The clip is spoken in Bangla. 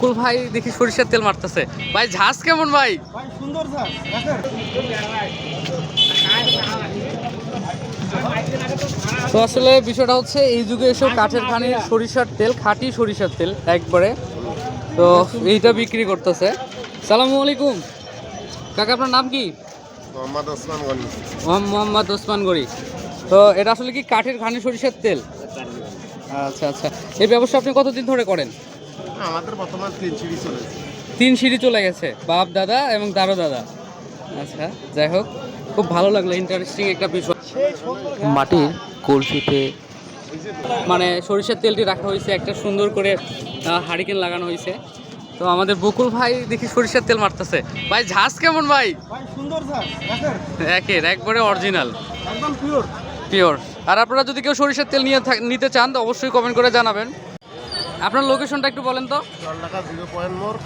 বকুল ভাই দেখি সরিষার তেল মারতেছে। ভাই ঝাঁজ কেমন ভাই? ভাই সুন্দর স্যার তো আসলে বিষয়টা হচ্ছে এই যুগে এসব কাঠের ঘানির সরিষার তেল, খাঁটি সরিষার তেল একবারে, তো এইটা বিক্রি করতেছে। সালামু আলাইকুম কাকা, আপনার নাম কি? মোহাম্মদ ওসমান গনি। মোহাম্মদ ওসমান গড়ি। তো এটা আসলে কি কাঠের ঘানি সরিষার তেল? আচ্ছা আচ্ছা, এই ব্যবসা আপনি কতদিন ধরে করেন? আমাদের বর্তমান 3 সিঁড়ি চলেছে। 3 সিঁড়ি চলে গেছে, বাপ দাদা এবং দারো দাদা। আচ্ছা, যাই হোক, খুব ভালো লাগলো, ইন্টারেস্টিং একটা বিষয়। মাটির কলসিতে মানে সরিষার তেলটি রাখা হয়েছে, একটা সুন্দর করে হারিকেন লাগানো হয়েছে। তো আমাদের বকুল ভাই দেখি সরিষার তেল মারতেছে। ভাই ঝাঁজ কেমন ভাই? ভাই সুন্দর স্যার একবারে অরিজিনাল, একদম পিওর। পিওর। আর আপনারা যদি কেউ সরিষার তেল নিতে চান তো অবশ্যই কমেন্ট করে জানাবেন। আপনার লোকেশনটা একটু বলেন তো। জলঢাকা 0 পয়েন্ট মোড়,